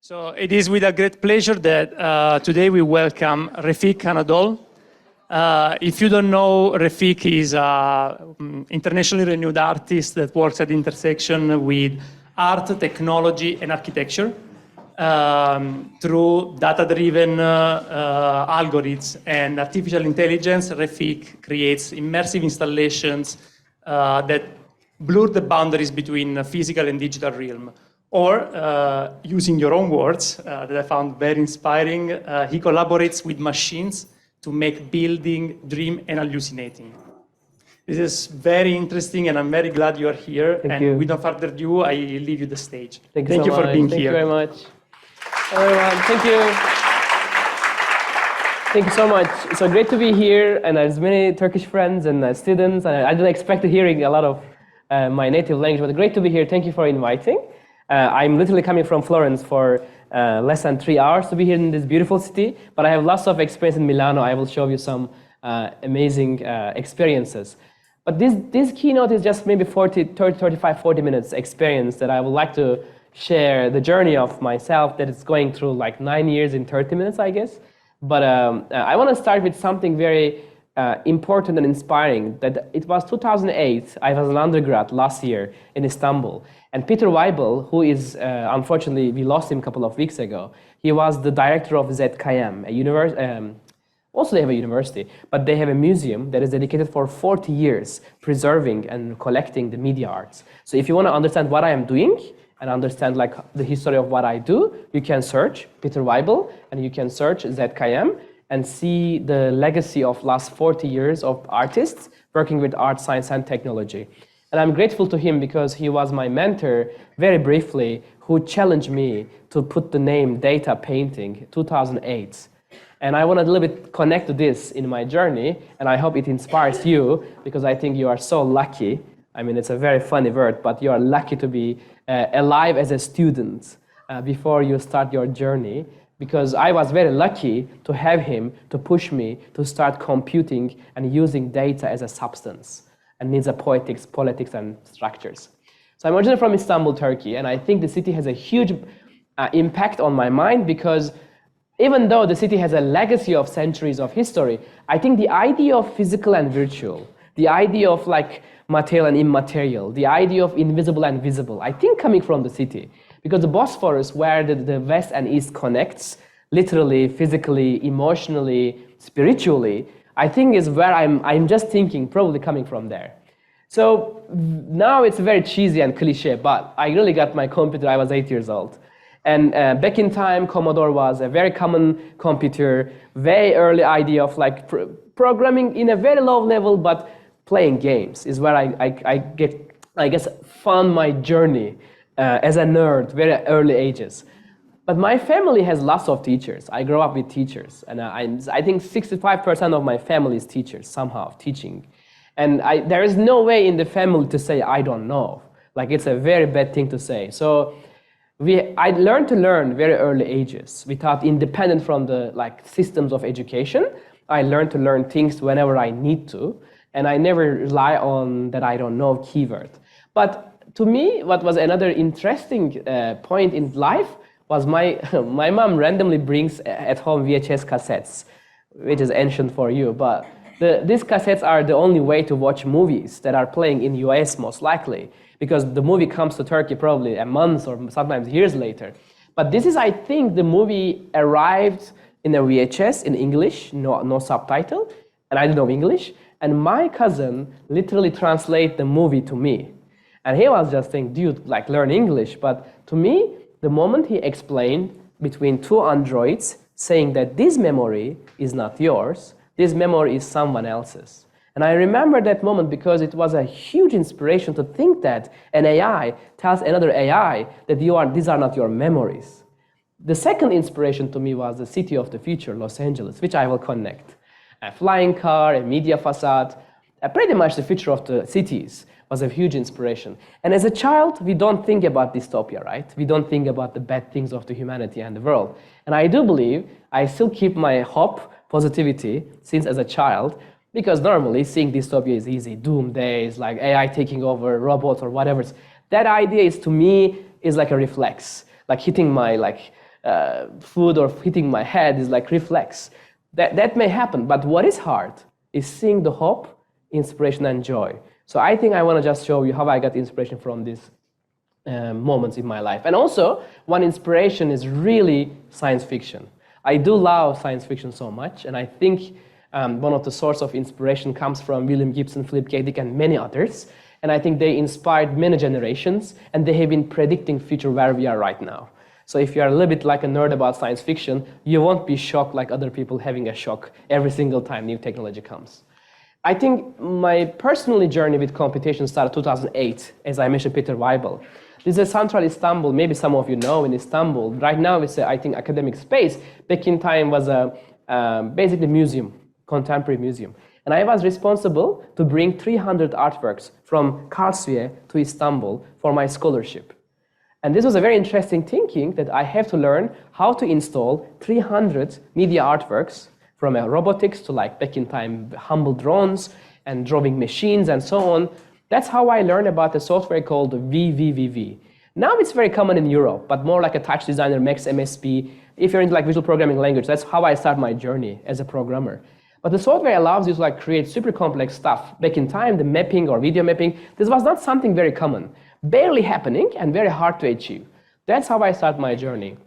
So it is with a great pleasure that today we welcome Refik Anadol. If you don't know, Refik is an internationally renowned artist that works at the intersection with art, technology, and architecture through data-driven algorithms and artificial intelligence. Refik creates immersive installations that blur the boundaries between the physical and digital realm. Or, using your own words, that I found very inspiring, he collaborates with machines to make building, dream, and hallucinating. This is very interesting, and I'm very glad you are here. Thank you. Without further ado, I leave you the stage. Thank you for being Thank here. Thank you very much. Everyone, thank you. Thank you so much. It's so great to be here, and there's many Turkish friends and students. And I didn't expect to hearing a lot of my native language, but great to be here. Thank you for inviting. I'm literally coming from Florence for less than 3 hours to be here in this beautiful city, but I have lots of experience in Milano. I will show you some amazing experiences. But this keynote is just maybe 40 minutes experience that I would like to share the journey of myself that is going through like 9 years in 30 minutes, I guess. But I want to start with something very important and inspiring. That it was 2008, I was an undergrad last year in Istanbul. And Peter Weibel, who is, unfortunately, we lost him a couple of weeks ago. He was the director of ZKM, a university. Also, they have a university, but they have a museum that is dedicated for 40 years preserving and collecting the media arts. So if you want to understand what I am doing and understand like the history of what I do, you can search Peter Weibel and you can search ZKM and see the legacy of last 40 years of artists working with art, science, and technology. And I'm grateful to him because he was my mentor, very briefly, who challenged me to put the name Data Painting 2008. And I want to a little bit connect to this in my journey, and I hope it inspires you, because I think you are so lucky. I mean, it's a very funny word, but you are lucky to be alive as a student before you start your journey, because I was very lucky to have him to push me to start computing and using data as a substance. And needs a politics, and structures. So I'm originally from Istanbul, Turkey, and I think the city has a huge impact on my mind because even though the city has a legacy of centuries of history, I think the idea of physical and virtual, the idea of like material and immaterial, the idea of invisible and visible, I think coming from the city. Because the Bosphorus, where the West and East connects, literally, physically, emotionally, spiritually, I think is where I'm just thinking, probably coming from there. So now it's very cheesy and cliche, but I really got my computer, I was 8 years old. And back in time, Commodore was a very common computer, very early idea of like programming in a very low level, but playing games is where I guess, found my journey as a nerd, very early ages. But my family has lots of teachers. I grew up with teachers, and I think 65% of my family is teachers, somehow, teaching. And there is no way in the family to say, I don't know. Like, it's a very bad thing to say. So I learned to learn very early ages without independent from the systems of education. I learned to learn things whenever I need to, and I never rely on that I don't know keyword. But to me, what was another interesting point in life was my mom randomly brings at home VHS cassettes, which is ancient for you, but these cassettes are the only way to watch movies that are playing in US most likely, because the movie comes to Turkey probably a month or sometimes years later. But this is, I think, the movie arrived in a VHS in English, no subtitle, and I didn't know English, and my cousin literally translated the movie to me. And he was just saying, dude, learn English, but to me, the moment he explained between two androids saying that this memory is not yours, this memory is someone else's. And I remember that moment because it was a huge inspiration to think that an AI tells another AI that these are not your memories. The second inspiration to me was the city of the future, Los Angeles, which I will connect. A flying car, a media facade, pretty much the future of the cities was a huge inspiration. And as a child, we don't think about dystopia, right? We don't think about the bad things of the humanity and the world. And I do believe I still keep my hope, positivity, since as a child, because normally seeing dystopia is easy. Doomsdays, like AI taking over, robots or whatever. That idea is, to me, is like a reflex, like hitting my food or hitting my head is like reflex. That may happen, but what is hard is seeing the hope, inspiration, and joy. So I think I want to just show you how I got inspiration from these moments in my life. And also, one inspiration is really science fiction. I do love science fiction so much, and I think one of the sources of inspiration comes from William Gibson, Philip K. Dick, and many others. And I think they inspired many generations, and they have been predicting future where we are right now. So if you are a little bit like a nerd about science fiction, you won't be shocked like other people having a shock every single time new technology comes. I think my personal journey with computation started 2008, as I mentioned Peter Weibel. This is Central Istanbul, maybe some of you know in Istanbul. Right now it's I think academic space. Back in time was a basically museum, contemporary museum. And I was responsible to bring 300 artworks from Karlsruhe to Istanbul for my scholarship. And this was a very interesting thinking that I have to learn how to install 300 media artworks from robotics to like back in time humble drones and drawing machines and so on. That's how I learned about a software called VVVV. Now it's very common in Europe, but more like a touch designer makes MSP. If you're into like visual programming language, that's how I start my journey as a programmer. But the software allows you to like create super complex stuff. Back in time, the mapping or video mapping, this was not something very common. Barely happening and very hard to achieve. That's how I start my journey.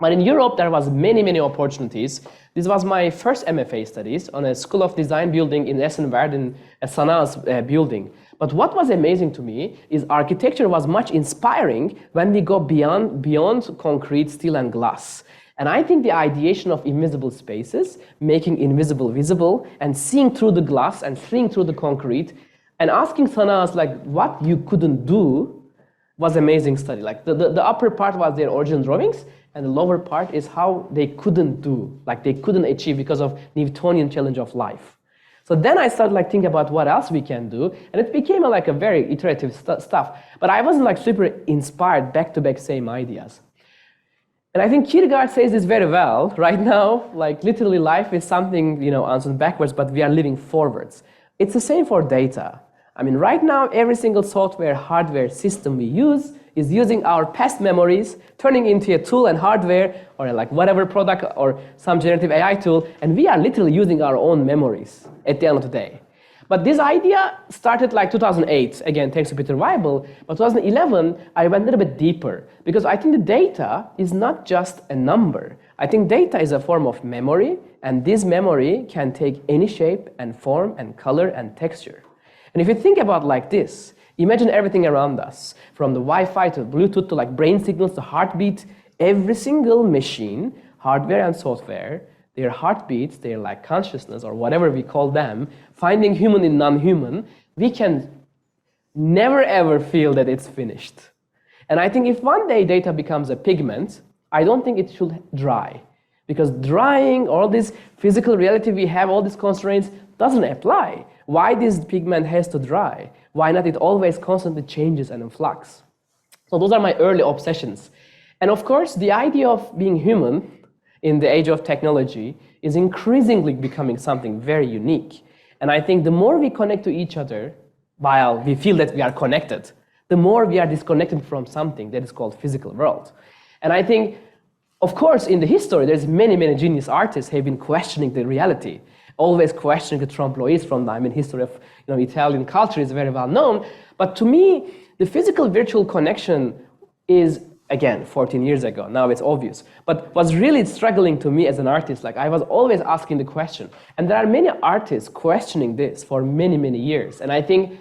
But in Europe, there was many opportunities. This was my first MFA studies on a School of Design building in Essen-Werden, a Sanaa's building. But what was amazing to me is architecture was much inspiring when we go beyond concrete, steel, and glass. And I think the ideation of invisible spaces, making invisible visible, and seeing through the glass and seeing through the concrete, and asking Sanaa's like what you couldn't do was amazing study. Like the upper part was their original drawings, and the lower part is how they couldn't do, like they couldn't achieve because of Newtonian challenge of life. So then I started like thinking about what else we can do, and it became like a very iterative stuff. But I wasn't like super inspired back-to-back same ideas. And I think Kierkegaard says this very well. Right now, like literally life is something, on backwards, but we are living forwards. It's the same for data. I mean, right now, every single software, hardware system we use is using our past memories, turning into a tool and hardware, or like whatever product or some generative AI tool, and we are literally using our own memories at the end of the day. But this idea started like 2008, again, thanks to Peter Weibel, but 2011, I went a little bit deeper, because I think the data is not just a number. I think data is a form of memory, and this memory can take any shape and form and color and texture. And if you think about like this, imagine everything around us, from the Wi-Fi to Bluetooth to like brain signals to heartbeat, every single machine, hardware and software, their heartbeats, their like consciousness or whatever we call them, finding human in non-human, we can never ever feel that it's finished. And I think if one day data becomes a pigment, I don't think it should dry. Because drying, all this physical reality we have, all these constraints, doesn't apply. Why this pigment has to dry? Why not it always constantly changes and in flux? So those are my early obsessions. And of course, the idea of being human in the age of technology is increasingly becoming something very unique. And I think the more we connect to each other, while we feel that we are connected, the more we are disconnected from something that is called physical world. And I think, of course, in the history, there's many genius artists have been questioning the reality, always questioning the trompe-l'oeil from them. In history of Italian culture is very well known. But to me, the physical virtual connection is, again, 14 years ago, now it's obvious, but was really struggling to me as an artist. Like I was always asking the question. And there are many artists questioning this for many years. And I think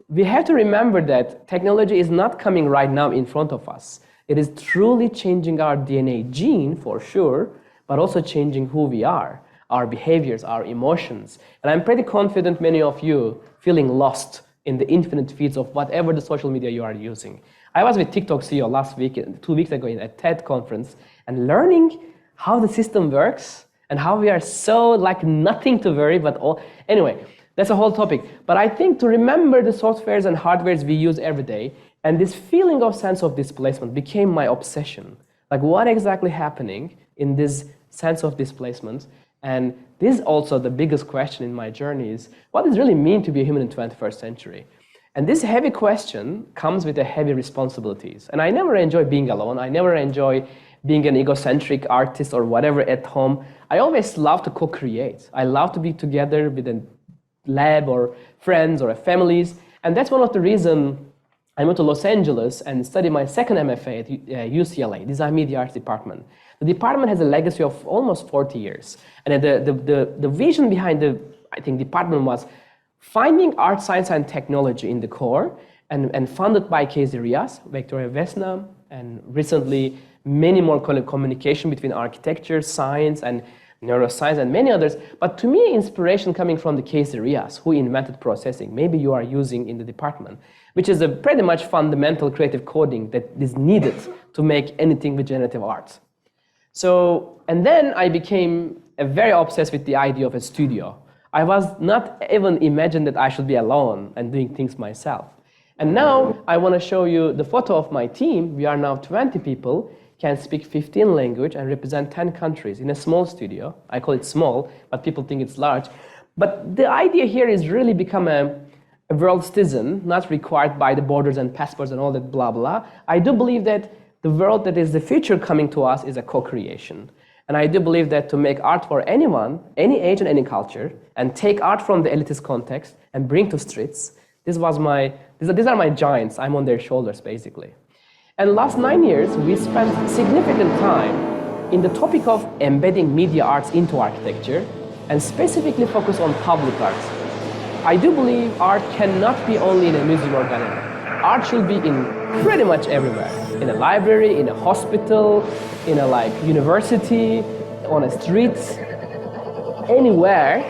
we have to remember that technology is not coming right now in front of us. It is truly changing our DNA gene for sure, but also changing who we are, our behaviors, our emotions. And I'm pretty confident many of you feeling lost in the infinite feeds of whatever the social media you are using. I was with TikTok CEO last week, 2 weeks ago in a TED conference, and learning how the system works and how we are so like nothing to worry, but all. Anyway, that's a whole topic. But I think to remember the softwares and hardwares we use every day, and this feeling of sense of displacement became my obsession. Like what exactly happening in this sense of displacement? And this is also the biggest question in my journey is, what does it really mean to be a human in the 21st century? And this heavy question comes with a heavy responsibilities. And I never enjoy being alone. I never enjoy being an egocentric artist or whatever at home, I always love to co-create. I love to be together with a lab or friends or families. And that's one of the reasons I went to Los Angeles and studied my second MFA at UCLA, Design Media Arts department. The department has a legacy of almost 40 years. And the vision behind the, I think, department was finding art, science, and technology in the core, and funded by Casey Rias, Victoria Vesna, and recently many more communication between architecture, science, and neuroscience, and many others. But to me, inspiration coming from the Casey Rias, who invented processing, maybe you are using in the department, which is a pretty much fundamental creative coding that is needed to make anything with generative art. So, and then I became very obsessed with the idea of a studio. I was not even imagined that I should be alone and doing things myself. And now I want to show you the photo of my team. We are now 20 people, can speak 15 languages and represent 10 countries in a small studio. I call it small, but people think it's large. But the idea here is really become a world citizen, not required by the borders and passports and all that blah, blah. I do believe that the world that is the future coming to us is a co-creation. And I do believe that to make art for anyone, any age and any culture, and take art from the elitist context and bring to streets, these are my giants. I'm on their shoulders, basically. And last 9 years, we spent significant time in the topic of embedding media arts into architecture, and specifically focus on public arts. I do believe art cannot be only in a museum or gallery. Art should be in pretty much everywhere. In a library, in a hospital, in a university, on a street, anywhere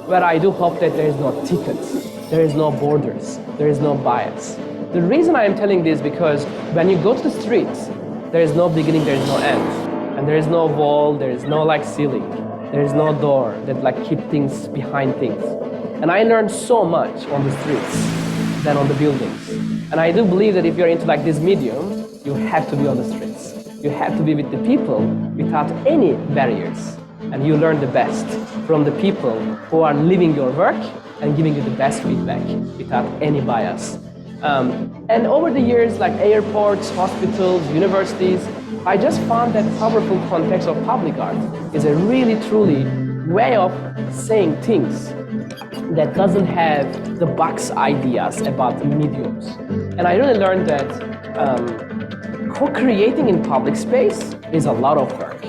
where I do hope that there is no tickets, there is no borders, there is no bias. The reason I am telling this is because when you go to the streets, there is no beginning, there is no end. And there is no wall, there is no ceiling, there is no door that keep things behind things. And I learned so much on the streets than on the buildings. And I do believe that if you're into this medium, you have to be on the streets. You have to be with the people without any barriers. And you learn the best from the people who are living your work and giving you the best feedback without any bias. And over the years, airports, hospitals, universities, I just found that powerful context of public art is a really, truly way of saying things that doesn't have the box ideas about the mediums. And I really learned that co-creating in public space is a lot of work.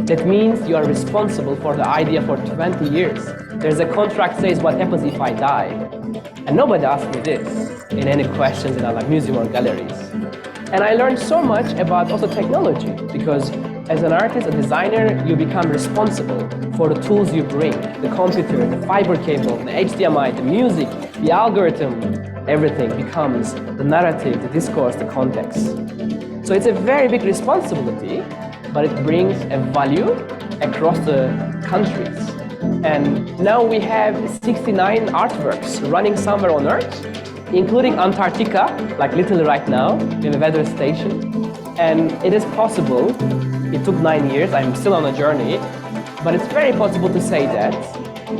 That means you are responsible for the idea for 20 years. There's a contract says what happens if I die. And nobody asked me this in any questions in museum or galleries. And I learned so much about also technology, because as an artist, a designer, you become responsible for the tools you bring, the computer, the fiber cable, the HDMI, the music, the algorithm, everything becomes the narrative, the discourse, the context. So it's a very big responsibility, but it brings a value across the countries. And now we have 69 artworks running somewhere on Earth, including Antarctica, literally right now, we have a weather station. And it is possible, it took 9 years, I'm still on a journey, but it's very possible to say that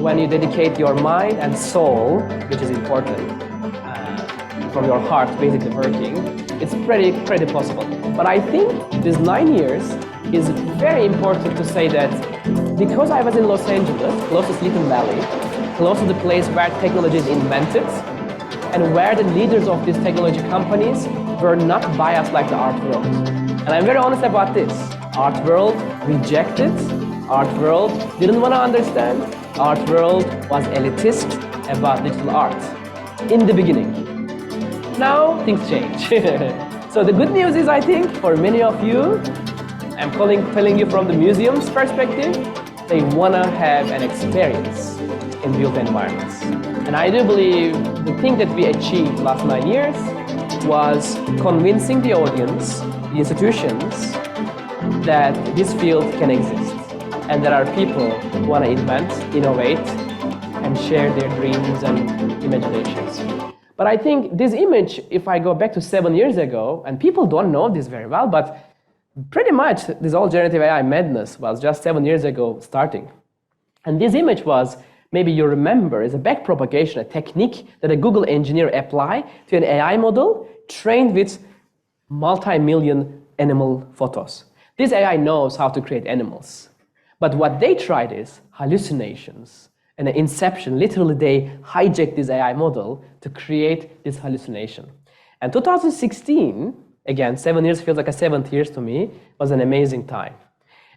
when you dedicate your mind and soul, which is important, from your heart basically working, it's pretty possible. But I think this 9 years is very important to say that because I was in Los Angeles, close to Silicon Valley, close to the place where technology is invented, and where the leaders of these technology companies were not biased like the art world. And I'm very honest about this. Art world rejected, art world didn't want to understand, art world was elitist about digital art in the beginning. Now things change. So the good news is, I think, for many of you, I'm telling you from the museum's perspective, they want to have an experience in built environments. And I do believe the thing that we achieved last 9 years was convincing the audience, the institutions, that this field can exist. And there are people who want to invent, innovate, and share their dreams and imaginations. But I think this image, if I go back to 7 years ago, and people don't know this very well, but pretty much this whole generative AI madness was just 7 years ago starting. And this image was, maybe you remember, is a backpropagation, a technique that a Google engineer applied to an AI model trained with multi-million animal photos. This AI knows how to create animals. But what they tried is hallucinations and an inception. Literally, they hijacked this AI model to create this hallucination. And 2016, again, 7 years feels like a 7th years to me, was an amazing time.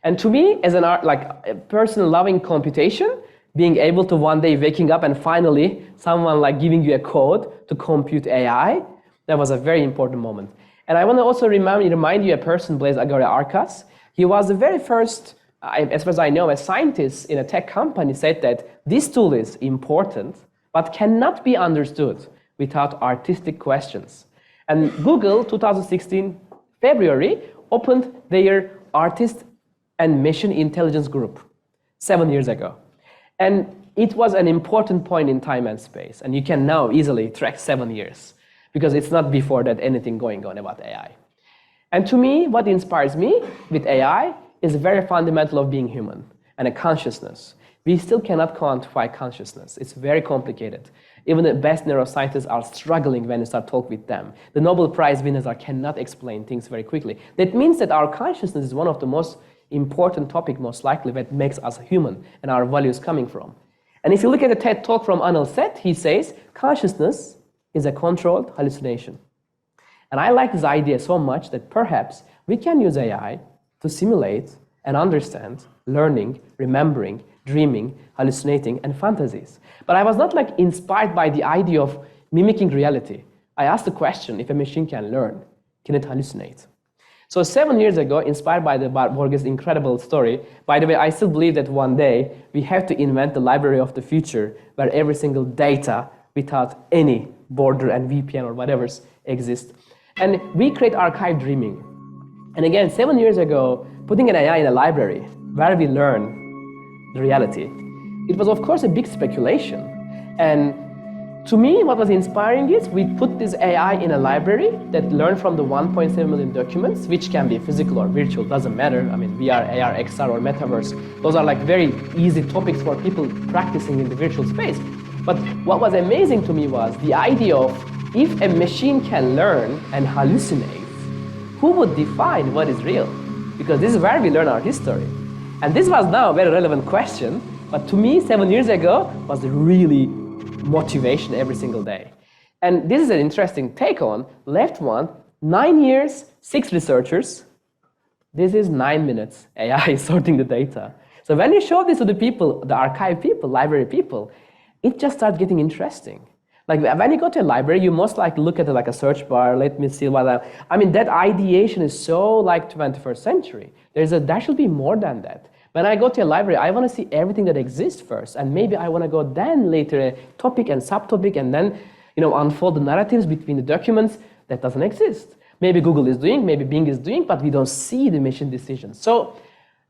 And to me, as a person loving computation, being able to one day waking up and finally someone like giving you a code to compute AI, that was a very important moment. And I want to also remind you a person, Blaise Agare-Arcas. He was the very first, as far as I know, a scientist in a tech company said that this tool is important, but cannot be understood without artistic questions. And Google, 2016, February, opened their Artist and Machine Intelligence Group 7 years ago. And it was an important point in time and space. And you can now easily track 7 years because it's not before that anything going on about AI. And to me, what inspires me with AI is very fundamental of being human and a consciousness. We still cannot quantify consciousness. It's very complicated. Even the best neuroscientists are struggling when you start talking with them. The Nobel Prize winners cannot explain things very quickly. That means that our consciousness is one of the most important topics, most likely, that makes us human and our values coming from. And if you look at the TED talk from Anil Seth, he says, consciousness is a controlled hallucination. And I like this idea so much that perhaps we can use AI to simulate and understand learning, remembering, dreaming, hallucinating, and fantasies. But I was not inspired by the idea of mimicking reality. I asked the question, if a machine can learn, can it hallucinate? So 7 years ago, inspired by the Borges' incredible story, by the way, I still believe that one day we have to invent the library of the future where every single data without any border and VPN or whatever exists. And we create archive dreaming. And again, 7 years ago, putting an AI in a library where we learn the reality, it was of course a big speculation. And to me, what was inspiring is we put this AI in a library that learned from the 1.7 million documents, which can be physical or virtual, doesn't matter. I mean, VR, AR, XR, or metaverse, those are very easy topics for people practicing in the virtual space. But what was amazing to me was the idea of if a machine can learn and hallucinate, who would define what is real? Because this is where we learn our history. And this was now a very relevant question, but to me, 7 years ago, was really motivation every single day. And this is an interesting take on. Left one, 9 years, 6 researchers. This is 9 minutes, AI sorting the data. So when you show this to the people, the archive people, library people, it just starts getting interesting. When you go to a library, you most likely look at a search bar, let me see what I mean, that ideation is so 21st century. There should be more than that. When I go to a library, I want to see everything that exists first, and maybe I want to go then later a topic and subtopic, and then unfold the narratives between the documents that doesn't exist. Maybe Google is doing, maybe Bing is doing, but we don't see the machine decisions. So,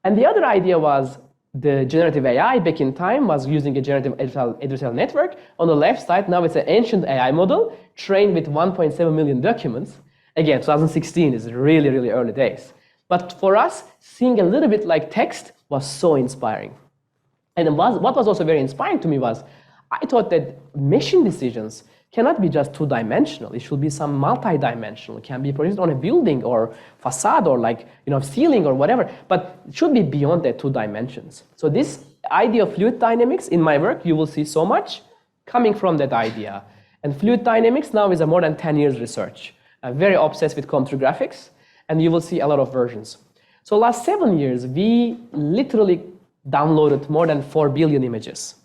and the other idea was the generative AI back in time was using a generative adversarial network. On the left side, now it's an ancient AI model trained with 1.7 million documents. Again, 2016 is really, really early days. But for us, seeing a little bit like text was so inspiring. And what was also very inspiring to me was, I thought that machine decisions cannot be just two-dimensional. It should be some multi-dimensional. It can be produced on a building or facade or ceiling or whatever, but it should be beyond that 2 dimensions. So this idea of fluid dynamics in my work, you will see so much coming from that idea. And fluid dynamics now is a more than 10 years research. I'm very obsessed with computer graphics, and you will see a lot of versions. So last 7 years, we literally downloaded more than 4 billion images.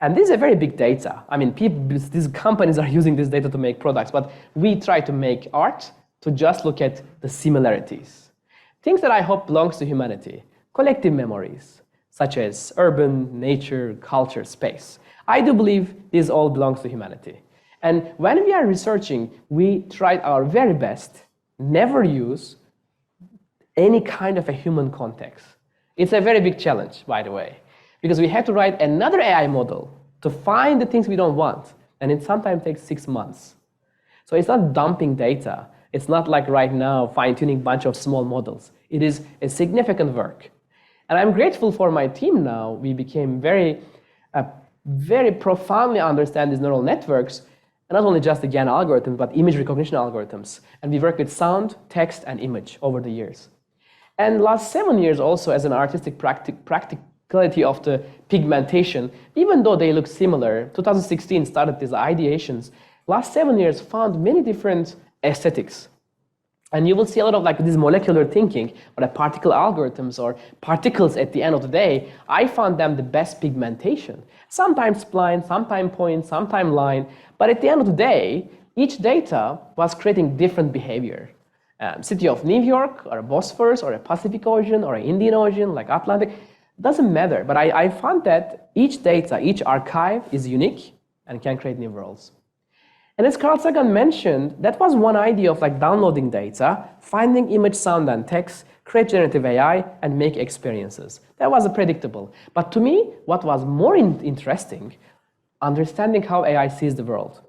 And this is a very big data. I mean, these companies are using this data to make products, but we try to make art to just look at the similarities. Things that I hope belongs to humanity, collective memories, such as urban, nature, culture, space. I do believe this all belongs to humanity. And when we are researching, we tried our very best, never use any kind of a human context. It's a very big challenge, by the way, because we have to write another AI model to find the things we don't want, and it sometimes takes 6 months. So it's not dumping data. It's not like right now fine-tuning a bunch of small models. It is a significant work. And I'm grateful for my team now. We became very profoundly understand these neural networks, and not only just the GAN algorithms, but image recognition algorithms. And we work with sound, text, and image over the years. And last 7 years also as an artistic practicality of the pigmentation, even though they look similar, 2016 started these ideations, last 7 years found many different aesthetics. And you will see a lot of like this molecular thinking, or the particle algorithms, or particles at the end of the day. I found them the best pigmentation. Sometimes spline, sometimes point, sometimes line. But at the end of the day, each data was creating different behavior. City of New York, or a Bosphorus, or a Pacific Ocean, or an Indian Ocean, like Atlantic, doesn't matter. But I found that each data, each archive is unique and can create new worlds. And as Carl Sagan mentioned, that was one idea of like downloading data, finding image, sound, and text, create generative AI, and make experiences. That was predictable. But to me, what was more interesting, understanding how AI sees the world.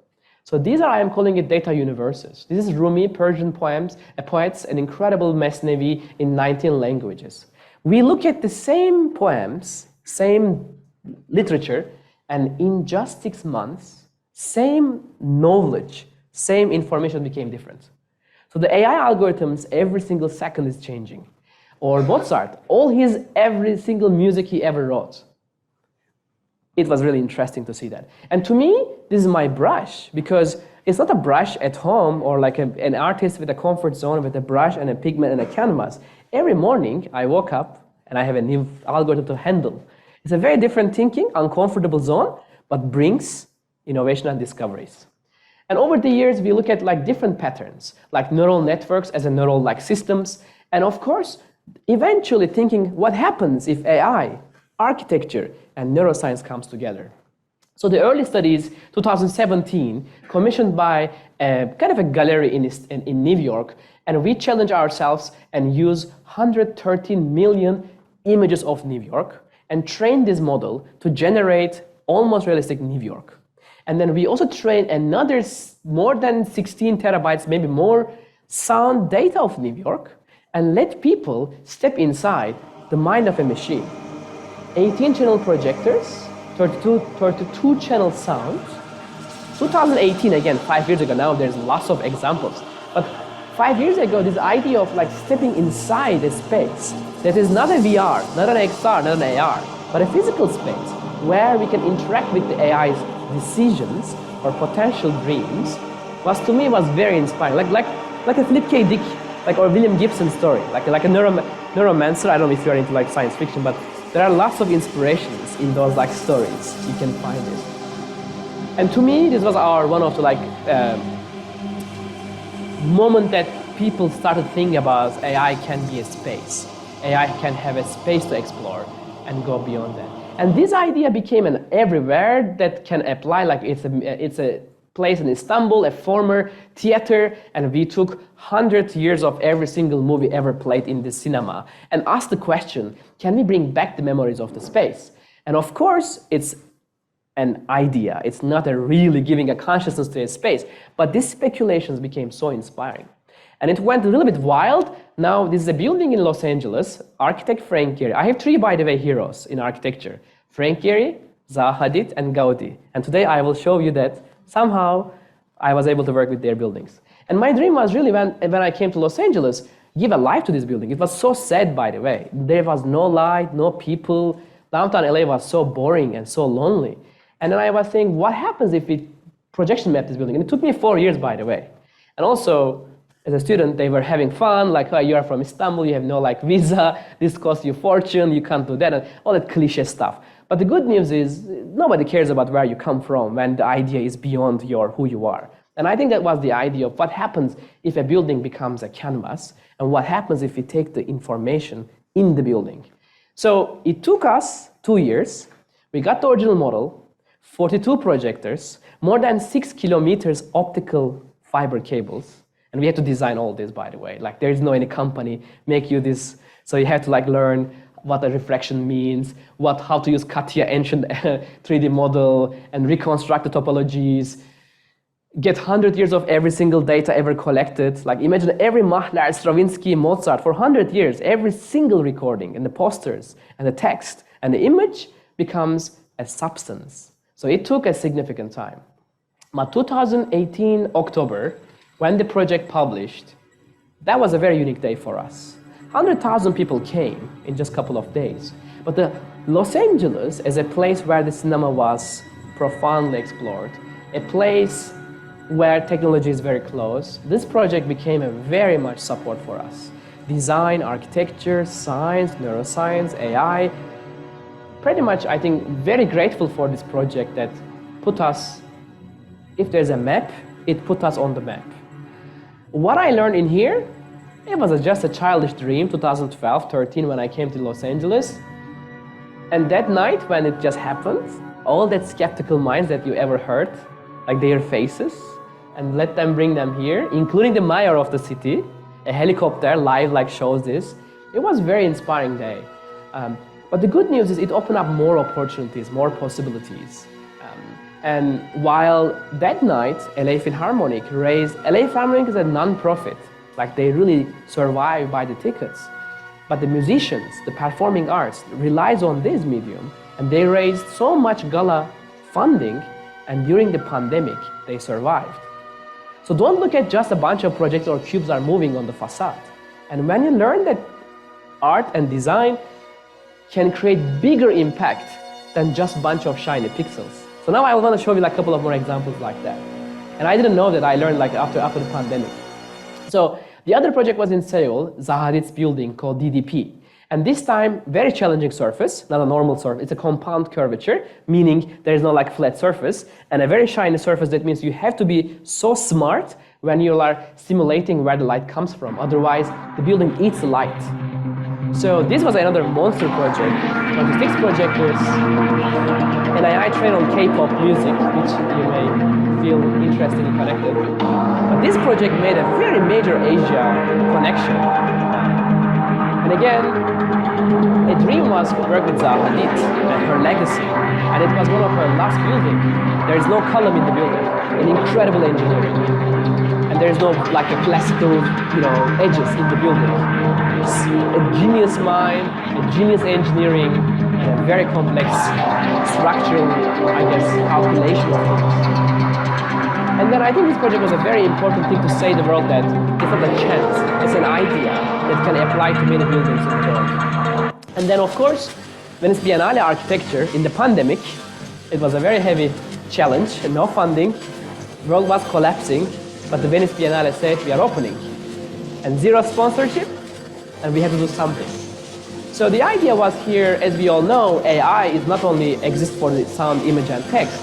So these are, I am calling it data universes. This is Rumi, Persian poets, an incredible Mesnevi in 19 languages. We look at the same poems, same literature, and in just 6 months, same knowledge, same information became different. So the AI algorithms, every single second is changing. Or Mozart, every single music he ever wrote. It was really interesting to see that. And to me, this is my brush, because it's not a brush at home or like an artist with a comfort zone with a brush and a pigment and a canvas. Every morning, I woke up and I have a new algorithm to handle. It's a very different thinking, uncomfortable zone, but brings innovation and discoveries. And over the years, we look at like different patterns, like neural networks as a neural like systems. And of course, eventually thinking what happens if AI, architecture, and neuroscience comes together. So the early studies, 2017, commissioned by kind of a gallery in New York, and we challenge ourselves and use 113 million images of New York and train this model to generate almost realistic New York. And then we also train another more than 16 terabytes, maybe more, sound data of New York, and let people step inside the mind of a machine. 18 channel projectors, 32 channel sound. 2018, again, 5 years ago, now there's lots of examples. But 5 years ago, this idea of like stepping inside a space that is not a VR, not an XR, not an AR, but a physical space where we can interact with the AI's decisions or potential dreams, to me was very inspiring. Like a Philip K. Dick, or William Gibson story, like a neuromancer. I don't know if you're into like science fiction, but there are lots of inspirations in those like stories. You can find it. And to me, this was one of the like moment that people started thinking about AI can be a space. AI can have a space to explore and go beyond that. And this idea became an everywhere that can apply, like it's a place in Istanbul, a former theater, and we took 100 years of every single movie ever played in the cinema and asked the question, can we bring back the memories of the space? And of course, it's an idea. It's not a really giving a consciousness to a space, but these speculations became so inspiring. And it went a little bit wild. Now, this is a building in Los Angeles, architect Frank Gehry. I have 3, by the way, heroes in architecture. Frank Gehry, Zaha Hadid, and Gaudi. And today I will show you that somehow I was able to work with their buildings. And my dream was really, when I came to Los Angeles, give a life to this building. It was so sad, by the way. There was no light, no people. Downtown LA was so boring and so lonely. And then I was thinking, what happens if we projection map this building? And it took me 4 years, by the way. And also, as a student, they were having fun, like, oh, you are from Istanbul, you have no like visa, this costs you a fortune, you can't do that, and all that cliche stuff. But the good news is, nobody cares about where you come from when the idea is beyond who you are. And I think that was the idea of what happens if a building becomes a canvas, and what happens if we take the information in the building. So it took us 2 years. We got the original model, 42 projectors, more than 6 kilometers optical fiber cables. And we had to design all this, by the way. Like, there is no any company make you this. So you have to like learn what a refraction means, how to use CATIA ancient 3D model, and reconstruct the topologies. Get 100 years of every single data ever collected. Like, imagine every Mahler, Stravinsky, Mozart for 100 years, every single recording, and the posters, and the text, and the image becomes a substance. So it took a significant time. But 2018 October, when the project published, that was a very unique day for us. 100,000 people came in just a couple of days. But the Los Angeles is a place where the cinema was profoundly explored, a place where technology is very close. This project became a very much support for us. Design, architecture, science, neuroscience, AI. Pretty much, I think, very grateful for this project that put us, if there's a map, it put us on the map. What I learned in here, it was just a childish dream, 2012, 13, when I came to Los Angeles. And that night, when it just happened, all that skeptical minds that you ever heard, like their faces, and let them bring them here, including the mayor of the city, a helicopter live like shows this. It was a very inspiring day. But the good news is it opened up more opportunities, more possibilities. And while that night, LA Philharmonic raised, LA Philharmonic is a non-profit, like they really survive by the tickets. But the musicians, the performing arts, relies on this medium, and they raised so much gala funding, and during the pandemic, they survived. So don't look at just a bunch of projects or cubes are moving on the facade. And when you learn that art and design can create bigger impact than just a bunch of shiny pixels. So now I want to show you like a couple of more examples like that. And I didn't know that, I learned like after the pandemic. So the other project was in Seoul, Zaharit's building called DDP. And this time, very challenging surface, not a normal surface, it's a compound curvature, meaning there is no like flat surface, and a very shiny surface. That means you have to be so smart when you are simulating where the light comes from, otherwise the building eats the light. So this was another monster project, 26 projectors, and I train on K-pop music, which you may feel interestingly connected. But this project made a very major Asia connection. And again, a dream was to work with Zaha Hadid and her legacy, and it was one of her last buildings. There is no column in the building, an incredible engineering, and there is no like a classical, edges in the building. It's a genius mind, a genius engineering, and a very complex structural, calculation of things. And then I think this project was a very important thing to say to the world that it's not a chance, it's an idea that can apply to many buildings in the world. And then of course, Venice Biennale architecture in the pandemic, it was a very heavy challenge, and no funding, the world was collapsing, but the Venice Biennale said we are opening. And zero sponsorship, and we had to do something. So the idea was here, as we all know, AI is not only exists for the sound, image, and text,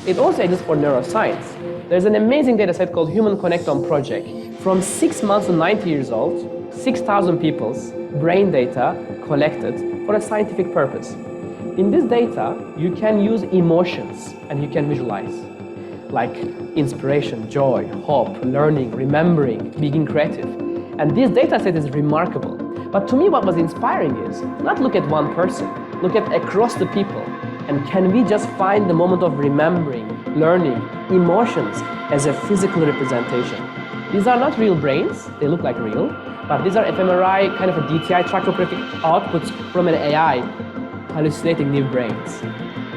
it also exists for neuroscience. There's an amazing data set called Human Connectome Project. From 6 months to 90 years old, 6,000 people's brain data collected for a scientific purpose. In this data, you can use emotions and you can visualize, like inspiration, joy, hope, learning, remembering, being creative. And this data set is remarkable. But to me, what was inspiring is not look at one person, look at across the people. And can we just find the moment of remembering, learning, emotions as a physical representation? These are not real brains, they look like real, but these are fMRI, kind of a DTI tractographic outputs from an AI hallucinating new brains.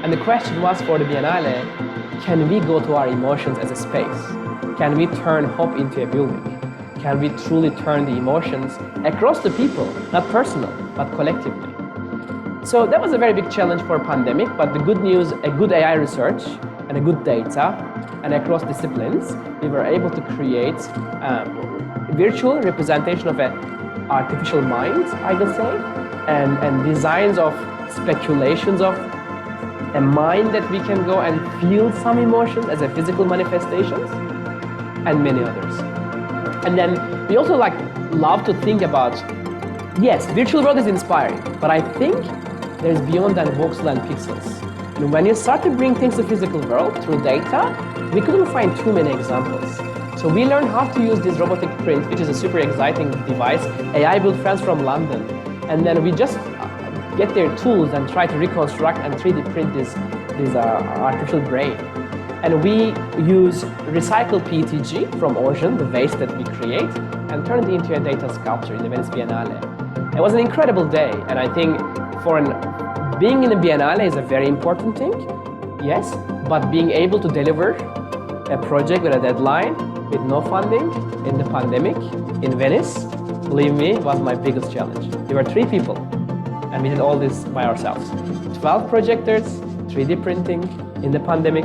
And the question was for the Biennale, can we go to our emotions as a space? Can we turn hope into a building? Can we truly turn the emotions across the people, not personal, but collectively? So that was a very big challenge for a pandemic, but the good news, a good AI research and a good data, and across disciplines, we were able to create virtual representation of an artificial mind, I would say, and designs of speculations of a mind that we can go and feel some emotions as a physical manifestations, and many others. And then we also love to think about, yes, virtual world is inspiring, but I think there's beyond than voxel and pixels. And when you start to bring things to the physical world through data, we couldn't find too many examples. So we learned how to use this robotic print, which is a super exciting device. AI built friends from London. And then we just get their tools and try to reconstruct and 3D print this artificial brain. And we use recycled PETG from ocean, the waste that we create, and turn it into a data sculpture in the Venice Biennale. It was an incredible day, and I think being in a Biennale is a very important thing, yes, but being able to deliver a project with a deadline, with no funding, in the pandemic, in Venice, believe me, was my biggest challenge. We were 3 people, and we did all this by ourselves. 12 projectors, 3D printing in the pandemic,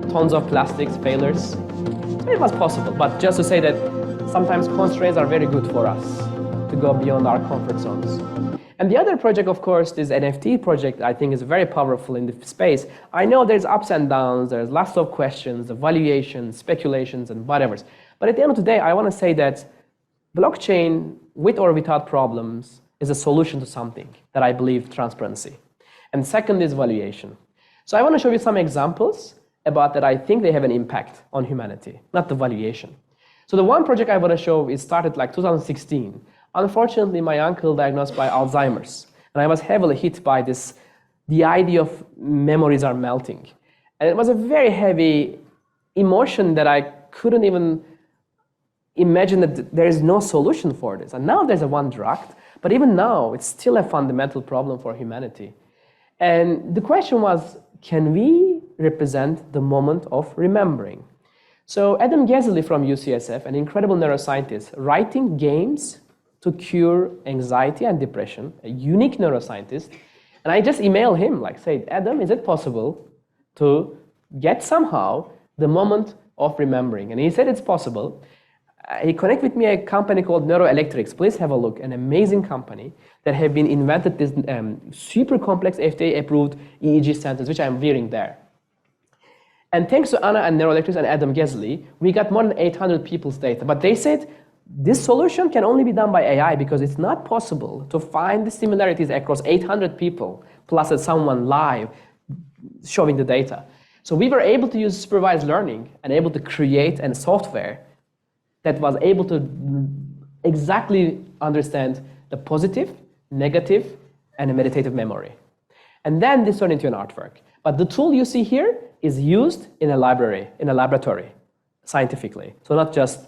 tons of plastics, failures. So it was possible, but just to say that sometimes constraints are very good for us to go beyond our comfort zones. And the other project, of course, this NFT project, I think is very powerful in the space. I know there's ups and downs, there's lots of questions, evaluations, speculations, and whatever. But at the end of the day, I want to say that blockchain, with or without problems, is a solution to something that I believe transparency. And second is valuation. So I want to show you some examples about that I think they have an impact on humanity, not the valuation. So the one project I want to show is started like 2016. Unfortunately, my uncle diagnosed by Alzheimer's, and I was heavily hit by this, the idea of memories are melting. And it was a very heavy emotion that I couldn't even imagine that there is no solution for this. And now there's a one drug, but even now, it's still a fundamental problem for humanity. And the question was, can we represent the moment of remembering? So Adam Gezzeli from UCSF, an incredible neuroscientist, writing games to cure anxiety and depression, a unique neuroscientist. And I just emailed him, like, say, Adam, is it possible to get somehow the moment of remembering? And he said it's possible. He connected with me a company called Neuroelectrics. Please have a look, an amazing company that have been invented this super complex FDA-approved EEG sensors, which I'm wearing there. And thanks to Anna and Neuroelectrics and Adam Gezzeli, we got more than 800 people's data. But they said, this solution can only be done by AI because it's not possible to find the similarities across 800 people, plus someone live showing the data. So we were able to use supervised learning and able to create a software that was able to exactly understand the positive, negative, and a meditative memory. And then this turned into an artwork. But the tool you see here is used in a library, in a laboratory, scientifically. So not just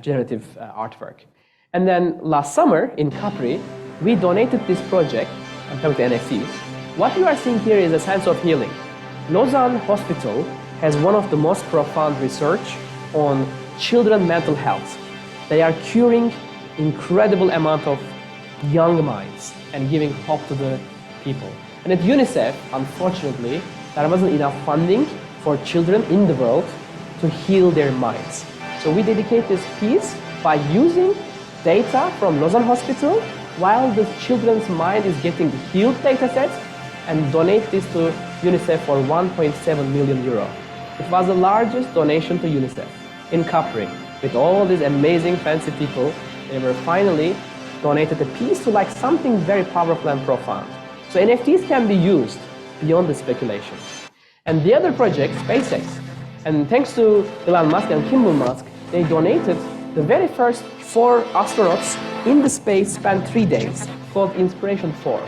generative artwork. And then last summer in Capri, we donated this project, I'm talking about NFTs. What you are seeing here is a sense of healing. Lausanne Hospital has one of the most profound research on children's mental health. They are curing incredible amount of young minds and giving hope to the people. And at UNICEF, unfortunately, there wasn't enough funding for children in the world to heal their minds. So we dedicate this piece by using data from Lausanne Hospital while the children's mind is getting healed data sets and donate this to UNICEF for 1.7 million euro. It was the largest donation to UNICEF in Capri. With all these amazing fancy people, they were finally donated a piece to like something very powerful and profound. So NFTs can be used beyond the speculation. And the other project, SpaceX, and thanks to Elon Musk and Kimball Musk, they donated the very first 4 astronauts in the space, spent 3 days, called Inspiration 4.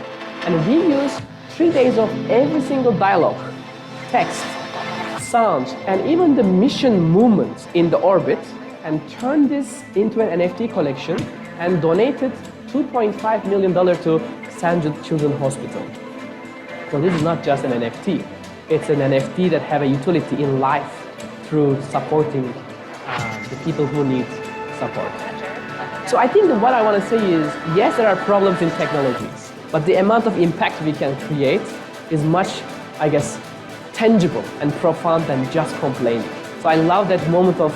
And we used 3 days of every single dialogue, text, sound, and even the mission movement in the orbit, and turned this into an NFT collection and donated $2.5 million to St. Jude Children's Hospital. So this is not just an NFT. It's an NFT that have a utility in life through supporting the people who need support. So I think that what I want to say is, yes, there are problems in technologies, but the amount of impact we can create is much, I guess, tangible and profound than just complaining. So I love that moment of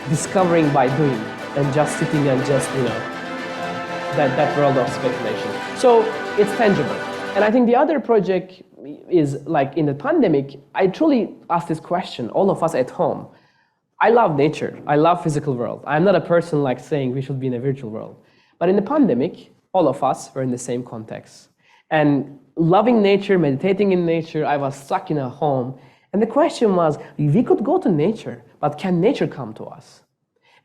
discovering by doing and just sitting and just, that world of speculation. So it's tangible. And I think the other project is like in the pandemic, I truly asked this question, all of us at home. I love nature. I love physical world. I'm not a person like saying we should be in a virtual world. But in the pandemic, all of us were in the same context. And loving nature, meditating in nature, I was stuck in a home. And the question was, we could go to nature, but can nature come to us?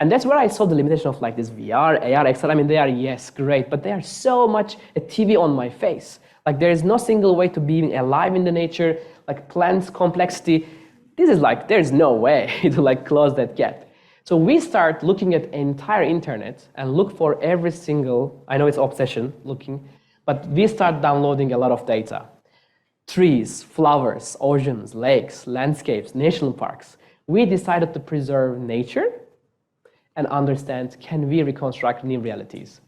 And that's where I saw the limitation of like this VR, AR, XR. I mean, they are, yes, great, but they are so much a TV on my face. Like there is no single way to being alive in the nature, like plants, complexity. This is like, there's no way to like close that gap. So we start looking at entire internet and look for every single, I know it's obsession looking, but we start downloading a lot of data. Trees, flowers, oceans, lakes, landscapes, national parks. We decided to preserve nature and understand, can we reconstruct new realities?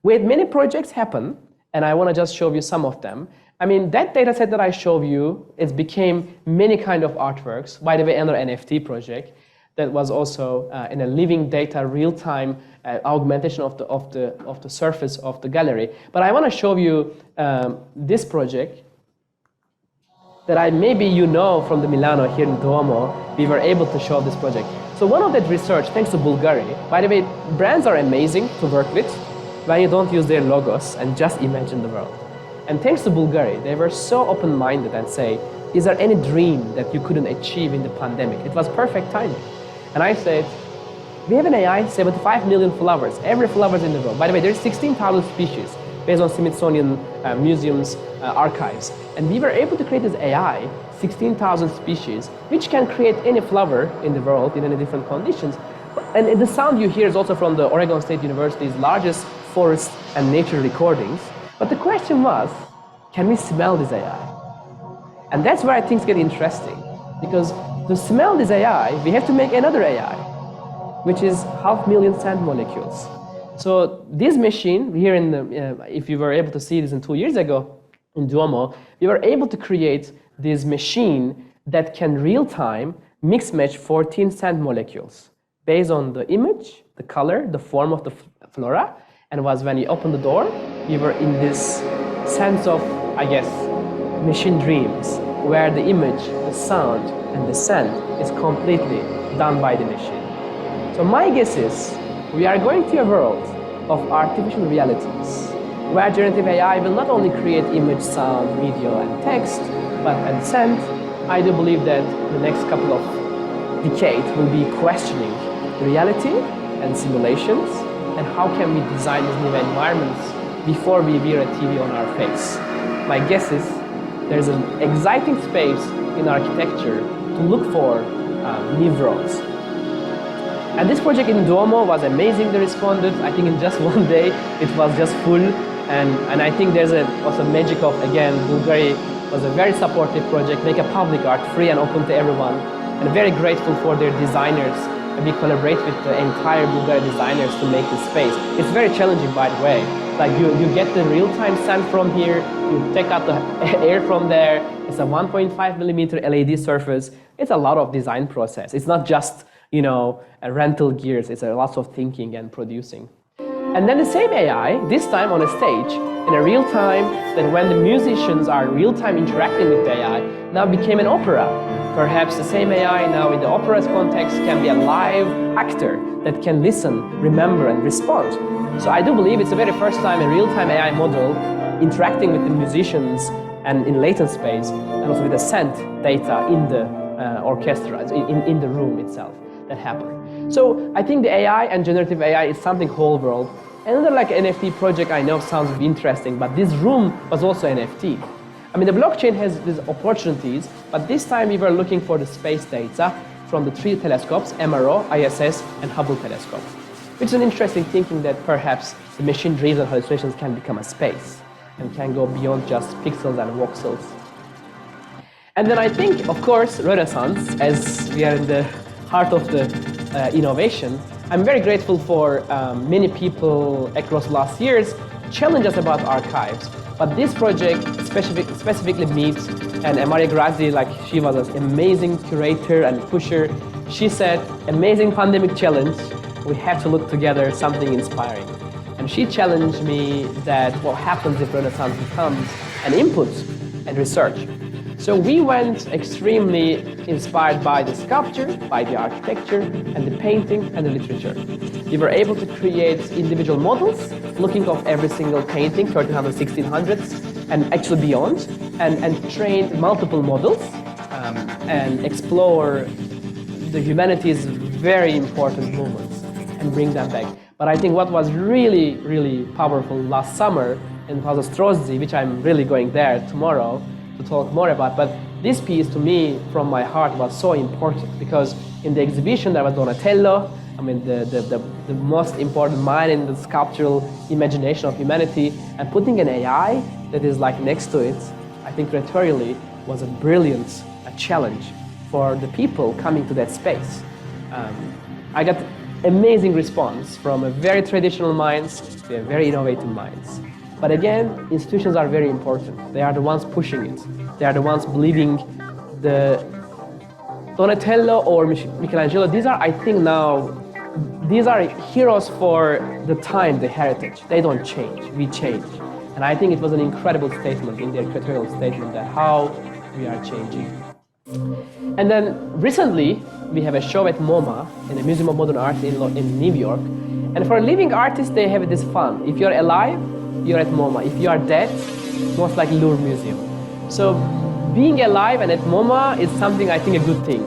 We had many projects happen, and I want to just show you some of them. I mean, that data set that I showed you, it became many kind of artworks. By the way, another NFT project that was also in a living data, real-time augmentation of the surface of the gallery. But I want to show you this project that maybe you know from the Milano here in Duomo. We were able to show this project. So one of that research, thanks to Bulgari, by the way, brands are amazing to work with when you don't use their logos and just imagine the world. And thanks to Bulgari, they were so open-minded and say, is there any dream that you couldn't achieve in the pandemic? It was perfect timing. And I said, we have an AI, 75 million flowers, every flower in the world. By the way, there's 16,000 species based on Smithsonian Museum's archives. And we were able to create this AI, 16,000 species, which can create any flower in the world in any different conditions. And the sound you hear is also from the Oregon State University's largest forest and nature recordings. But the question was, can we smell this AI? And that's where things get interesting. Because to smell this AI, we have to make another AI, which is 500,000 sand molecules. So this machine here in the, if you were able to see this in 2 years ago in Duomo, we were able to create this machine that can real-time mix match 14 sand molecules based on the image, the color, the form of the flora. And was when you open the door, we were in this sense of, I guess, machine dreams, where the image, the sound, and the scent is completely done by the machine. So my guess is we are going to a world of artificial realities, where generative AI will not only create image, sound, video, and text, but and scent. I do believe that the next couple of decades will be questioning reality and simulations, and how can we design these new environments before we wear a TV on our face. My guess is there's an exciting space in architecture to look for new worlds. And this project in Duomo was amazing. They responded. I think in just one day, it was just full. And I think there's also magic of, again, Bulgari was a very supportive project, make a public art, free and open to everyone. And very grateful for their designers. And we collaborate with the entire Bulgari designers to make this space. It's very challenging, by the way. Like you get the real-time sand from here, you take out the air from there. It's a 1.5 millimeter LED surface. It's a lot of design process. It's not just, you know, a rental gears. It's a lot of thinking and producing. And then the same AI, this time on a stage, in a real time, that when the musicians are real-time interacting with the AI, now became an opera. Perhaps the same AI now in the opera's context can be a live actor that can listen, remember, and respond. So I do believe it's the very first time a real-time AI model interacting with the musicians and in latent space, and also with the scent data in the orchestra, in the room itself that happened. So I think the AI and generative AI is something whole world. Another like NFT project I know sounds interesting, but this room was also NFT. I mean, the blockchain has these opportunities, but this time we were looking for the space data from the 3 telescopes, MRO, ISS, and Hubble telescope, which is an interesting thinking that perhaps the machine dreams and hallucinations can become a space and can go beyond just pixels and voxels. And then I think, of course, Renaissance, as we are in the heart of the innovation, I'm very grateful for many people across last years challenge us about archives. But this project specifically meets, and Maria Grazzi, like she was an amazing curator and pusher. She said, amazing pandemic challenge, we have to look together something inspiring. And she challenged me that what happens if Renaissance becomes an input and research. So we went extremely inspired by the sculpture, by the architecture, and the painting and the literature. We were able to create individual models, looking at every single painting, 1300s, 1600s, and actually beyond, and trained multiple models and explore the humanity's very important movements and bring them back. But I think what was really, really powerful last summer in Plaza Strozzi, which I'm really going there tomorrow to talk more about, but this piece to me from my heart was so important because in the exhibition there was Donatello, I mean the most important mind in the sculptural imagination of humanity, and putting an AI that is like next to it, I think rhetorically was a brilliant challenge for the people coming to that space. I got amazing response from a very traditional minds to a very innovative minds. But again, institutions are very important. They are the ones pushing it. They are the ones believing the Donatello or Michelangelo. These are, I think now, these are heroes for the time, the heritage. They don't change, we change. And I think it was an incredible statement in their curatorial statement that how we are changing. And then recently, we have a show at MOMA, in the Museum of Modern Art in New York. And for living artists, they have this fun. If you're alive, you're at MOMA. If you are dead, most likely Louvre Museum. So being alive and at MOMA is something I think a good thing.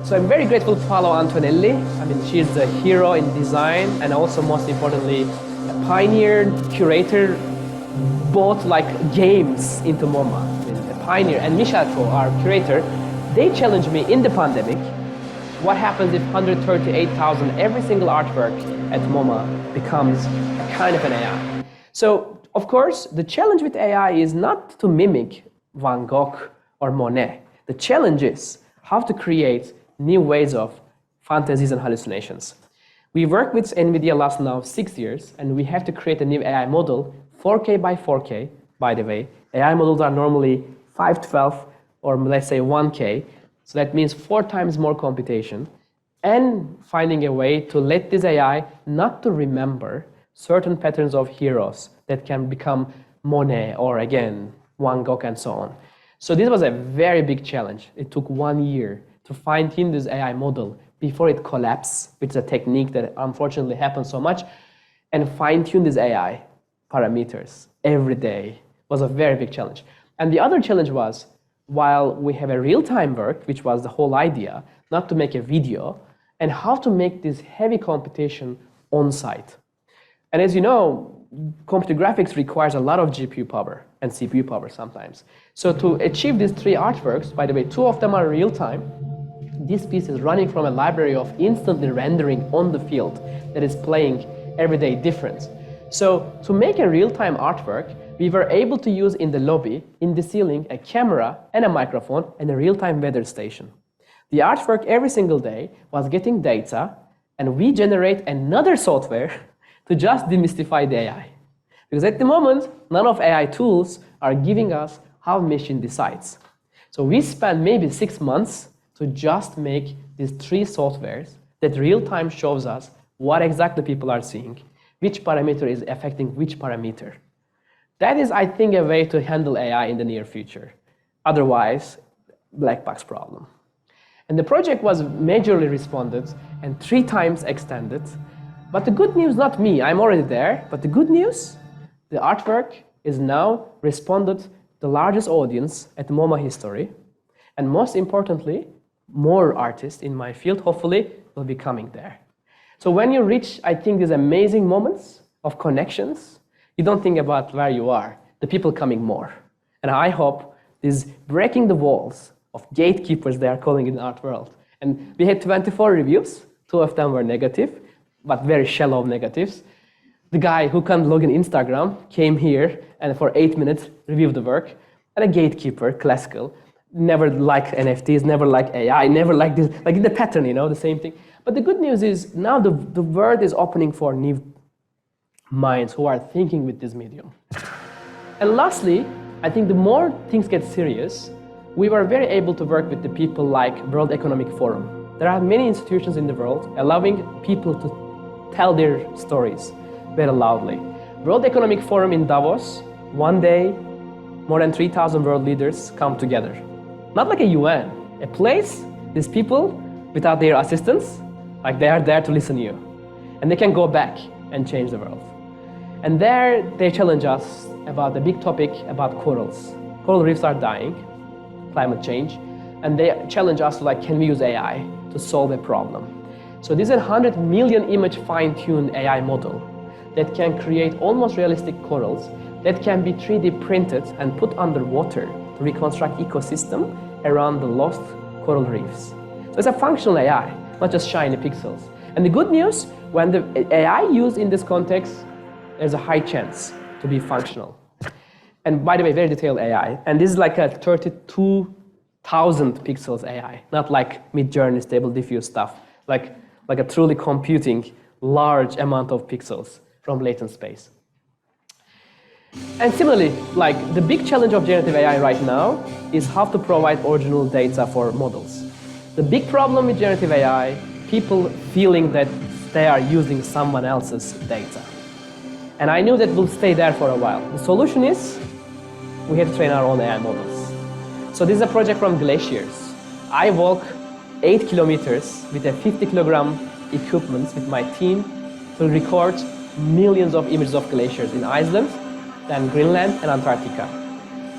So I'm very grateful to Paolo Antonelli. I mean, she is a hero in design and also most importantly, a pioneer, curator, both like games into MoMA. I mean, a pioneer, and Michel Tro, our curator, they challenged me in the pandemic, what happens if 138,000 every single artwork at MoMA becomes a kind of an AI? So, of course, the challenge with AI is not to mimic Van Gogh or Monet. The challenge is how to create new ways of fantasies and hallucinations. We work with NVIDIA last now 6 years, and we have to create a new AI model, 4K by 4K, by the way. AI models are normally 512 or let's say 1K, so that means 4 times more computation, and finding a way to let this AI not to remember certain patterns of heroes that can become Monet or again, Van Gogh and so on. So this was a very big challenge. It took 1 year to fine-tune this AI model before it collapsed, which is a technique that unfortunately happens so much, and fine-tune these AI parameters every day was a very big challenge. And the other challenge was, while we have a real-time work, which was the whole idea, not to make a video, and how to make this heavy computation on-site. And as you know, computer graphics requires a lot of GPU power and CPU power sometimes. So to achieve these 3 artworks, by the way, 2 of them are real-time. This piece is running from a library of instantly rendering on the field that is playing everyday difference. So to make a real-time artwork, we were able to use in the lobby, in the ceiling, a camera and a microphone and a real-time weather station. The artwork every single day was getting data, and we generate another software to just demystify the AI. Because at the moment, none of AI tools are giving us how machine decides. So we spent maybe 6 months to just make these 3 softwares that real-time shows us what exactly people are seeing, which parameter is affecting which parameter. That is, I think, a way to handle AI in the near future. Otherwise, black box problem. And the project was majorly responded and 3 times extended. But the good news, not me, I'm already there, but the good news, the artwork is now responded the largest audience at MoMA history. And most importantly, more artists in my field, hopefully, will be coming there. So when you reach, I think, these amazing moments of connections, you don't think about where you are, the people coming more. And I hope this breaking the walls of gatekeepers, they are calling it in the art world. And we had 24 reviews, 2 of them were negative, but very shallow negatives. The guy who can't log in Instagram came here and for 8 minutes reviewed the work. And a gatekeeper, classical, never liked NFTs, never liked AI, never liked this, like the pattern, you know, the same thing. But the good news is now the world is opening for new minds who are thinking with this medium. And lastly, I think the more things get serious, we were very able to work with the people like World Economic Forum. There are many institutions in the world allowing people to tell their stories very loudly. World Economic Forum in Davos, one day, more than 3,000 world leaders come together. Not like a UN, a place, these people, without their assistants, like they are there to listen to you. And they can go back and change the world. And there they challenge us about the big topic about corals. Coral reefs are dying, climate change, and they challenge us like, can we use AI to solve a problem? So this is a 100 million image fine-tuned AI model that can create almost realistic corals that can be 3D printed and put underwater to reconstruct ecosystem around the lost coral reefs. So it's a functional AI, not just shiny pixels. And the good news, when the AI used in this context, there's a high chance to be functional. And by the way, very detailed AI. And this is like a 32,000 pixels AI, not like Mid-Journey, Stable Diffuse stuff, like like a truly computing large amount of pixels from latent space. And similarly, like the big challenge of generative AI right now is how to provide original data for models. The big problem with generative AI, people feeling that they are using someone else's data. And I knew that will stay there for a while. The solution is we have to train our own AI models. So this is a project from glaciers. I walk 8 kilometers with a 50 kilogram equipment with my team to record millions of images of glaciers in Iceland, then Greenland and Antarctica.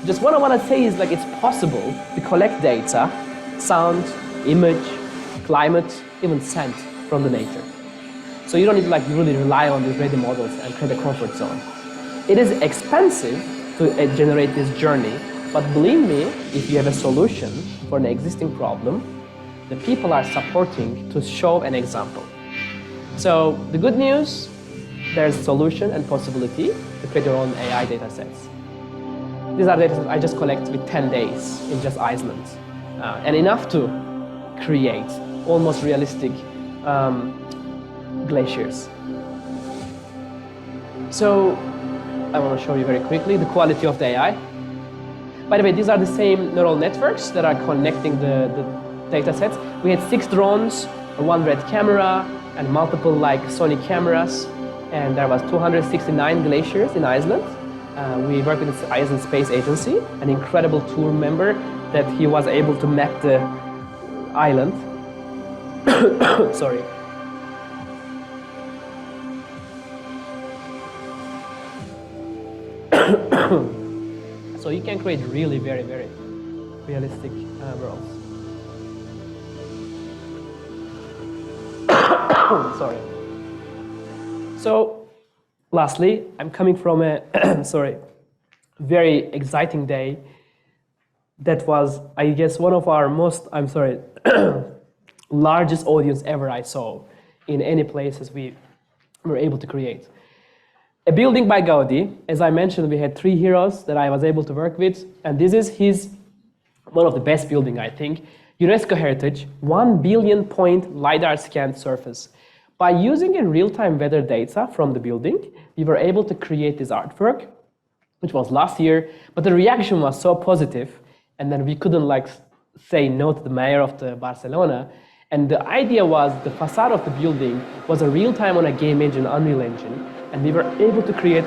Just what I want to say is like it's possible to collect data, sound, image, climate, even scent from the nature. So you don't need to like really rely on these ready models and create a comfort zone. It is expensive to generate this journey, but believe me, if you have a solution for an existing problem, the people are supporting to show an example. So the good news, there's solution and possibility to create your own AI data sets. These are data sets I just collect with 10 days in just Iceland. And enough to create almost realistic glaciers. So I want to show you very quickly the quality of the AI. By the way, these are the same neural networks that are connecting the data sets. We had 6 drones, 1 red camera, and multiple like Sony cameras. And there was 269 glaciers in Iceland. We worked with the Iceland Space Agency, an incredible tour member that he was able to map the island. Sorry. So you can create really very, very realistic worlds. Sorry. So, lastly, I'm coming from a very exciting day. That was, I guess, one of our most, largest audience ever I saw in any places we were able to create. A building by Gaudi. As I mentioned, we had 3 heroes that I was able to work with, and this is one of the best building, I think. UNESCO heritage, 1 billion point LiDAR scanned surface. By using a real-time weather data from the building, we were able to create this artwork, which was last year, but the reaction was so positive, and then we couldn't like say no to the mayor of the Barcelona. And the idea was the facade of the building was a real-time on a game engine, Unreal Engine, and we were able to create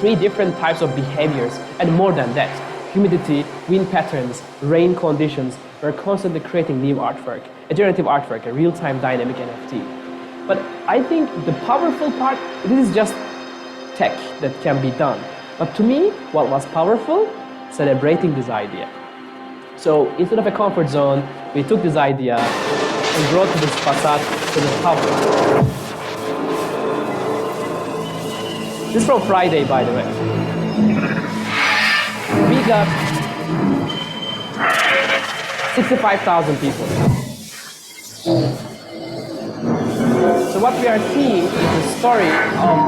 3 different types of behaviors, and more than that. Humidity, wind patterns, rain conditions. We're constantly creating new artwork, a generative artwork, a real-time dynamic NFT. But I think the powerful part, this is just tech that can be done. But to me, what was powerful, celebrating this idea. So instead of a comfort zone, we took this idea and brought this facade to the public. This is from Friday, by the way. We got 65,000 people. So what we are seeing is the story of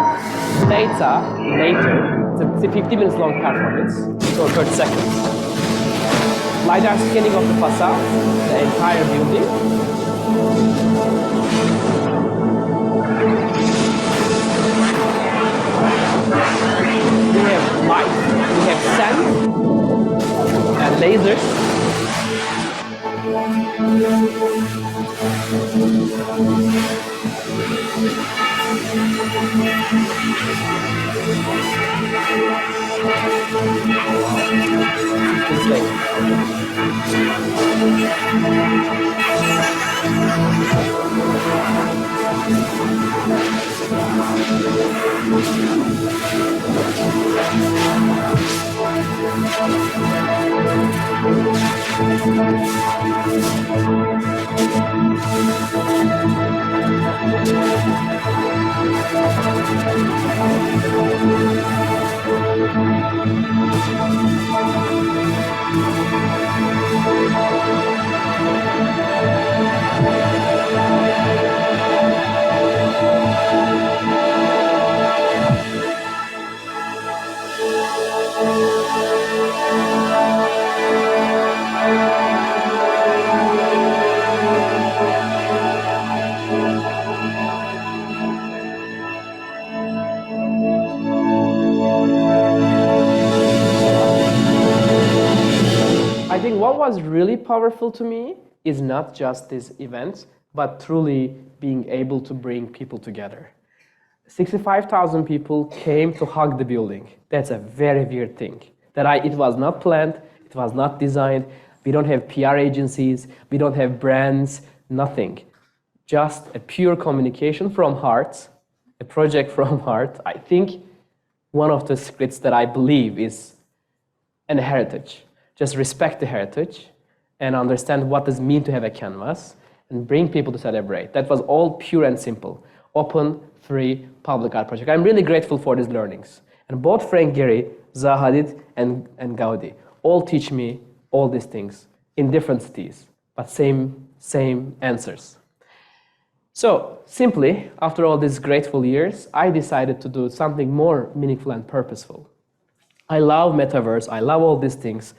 data later. It's a 50 minutes long performance, so 30 seconds. LiDAR scanning of the facade, the entire building. We have light, we have sand, and lasers. what was really powerful to me is not just these events, but truly being able to bring people together. 65,000 people came to hug the building. That's a very weird thing. It was not planned, it was not designed. We don't have PR agencies, we don't have brands, nothing. Just a pure communication from heart, a project from heart. I think one of the secrets that I believe is an heritage. Just respect the heritage and understand what does it mean to have a canvas and bring people to celebrate. That was all pure and simple. Open, free, public art project. I'm really grateful for these learnings. And both Frank Gehry, Zaha Hadid, and Gaudi all teach me all these things in different cities, but same answers. So simply, after all these grateful years, I decided to do something more meaningful and purposeful. I love metaverse, I love all these things,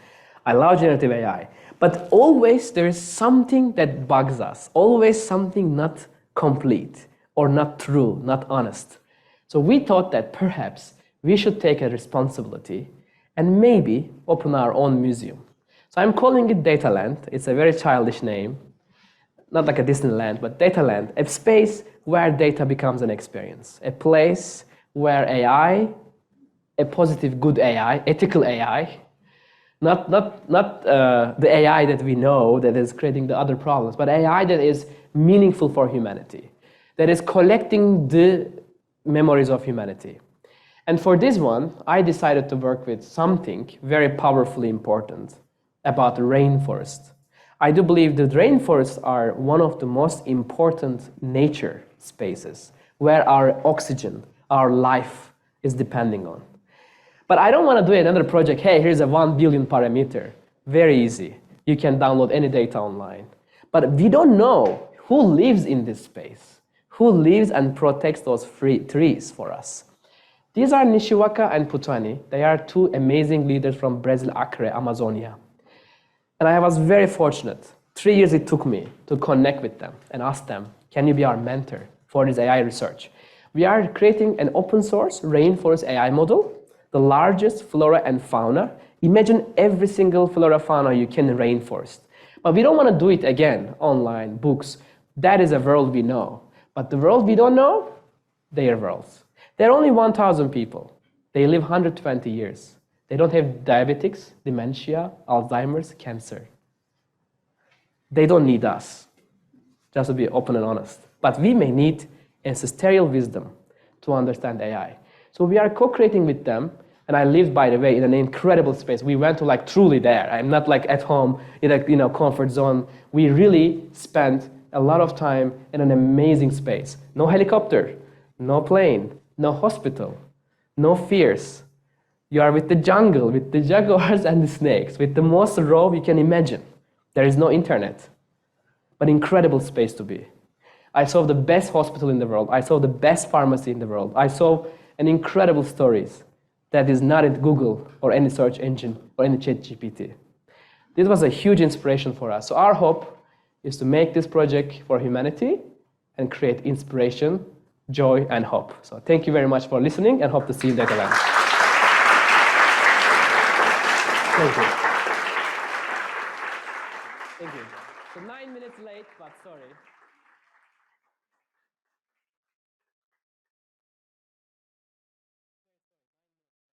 I love generative AI, but always there is something that bugs us, always something not complete or not true, not honest. So we thought that perhaps we should take a responsibility and maybe open our own museum. So I'm calling it Dataland. It's a very childish name, not like a Disneyland, but Dataland, a space where data becomes an experience, a place where AI, a positive, good AI, ethical AI, not the AI that we know that is creating the other problems, but AI that is meaningful for humanity, that is collecting the memories of humanity. And for this one, I decided to work with something very powerfully important about the rainforest. I do believe that rainforests are one of the most important nature spaces where our oxygen, our life is depending on. But I don't want to do another project, hey, here's a 1 billion parameter. Very easy. You can download any data online. But we don't know who lives in this space, who lives and protects those free trees for us. These are Nishiwaka and Putani. They are two amazing leaders from Brazil, Acre, Amazonia. And I was very fortunate. 3 years it took me to connect with them and ask them, can you be our mentor for this AI research? We are creating an open source rainforest AI model, the largest flora and fauna. Imagine every single flora fauna you can in rainforest. But we don't want to do it again, online, books. That is a world we know. But the world we don't know, their worlds. There are only 1,000 people. They live 120 years. They don't have diabetics, dementia, Alzheimer's, cancer. They don't need us, just to be open and honest. But we may need ancestral wisdom to understand AI. So we are co-creating with them, and I live, by the way, in an incredible space. We went to truly there. I'm not at home in a comfort zone. We really spent a lot of time in an amazing space. No helicopter, no plane, no hospital, no fears. You are with the jungle, with the jaguars and the snakes, with the most raw you can imagine. There is no internet, but incredible space to be. I saw the best hospital in the world. I saw the best pharmacy in the world. I saw an incredible stories that is not in Google or any search engine or any ChatGPT. This was a huge inspiration for us. So our hope is to make this project for humanity and create inspiration, joy, and hope. So thank you very much for listening and hope to see you in Dataland. Thank you. Thank you. So 9 minutes late, but sorry.